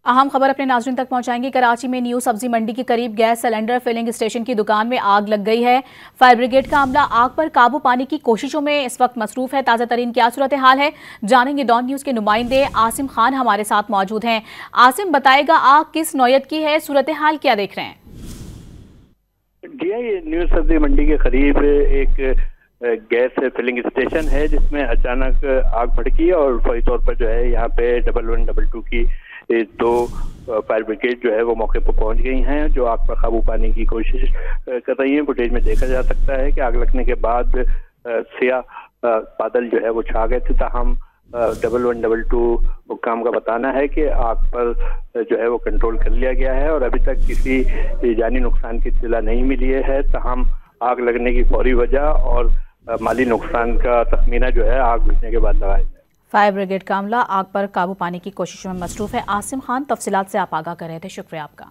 अहम खबर अपने नाज़रीन तक पहुंचाएंगे। कराची में न्यू सब्जी मंडी के करीब गैस सिलेंडर फिलिंग स्टेशन की दुकान में आग लग गई है। फायर ब्रिगेड का अमला आग पर काबू पाने की कोशिशों में इस वक्त मसरूफ है। ताज़ा तरीन क्या सूरत हाल है जानेंगे। डॉन न्यूज़ के नुमाइंदे आसिम खान हमारे साथ मौजूद हैं। आसिम बताएगा, आग किस नौयत की है, सूरत हाल क्या देख रहे हैं? जी, ये न्यू सब्जी मंडी के करीब एक गैस फिलिंग स्टेशन है जिसमें अचानक आग भड़की और फौरी तौर पर जो है यहाँ पे 1112 की दो फायर ब्रिगेड जो है वो मौके पर पहुंच गई हैं, जो आग पर काबू पाने की कोशिश कर रही हैं। फुटेज में देखा जा सकता है कि आग लगने के बाद सियाह बादल जो है वो छा गए थे। ताहम 1112 हुक्काम का बताना है कि आग पर जो है वो कंट्रोल कर लिया गया है और अभी तक किसी जानी नुकसान की इत्तला नहीं मिली है। ताहम आग लगने की फौरी वजह और माली नुकसान का तखमीना जो है आग बुझने के बाद लगाया जाए। फायर ब्रिगेड का अमला आग पर काबू पाने की कोशिशों में मसरूफ है। आसिम खान तफसीलात से आप आगाह कर रहे थे, शुक्रिया आपका।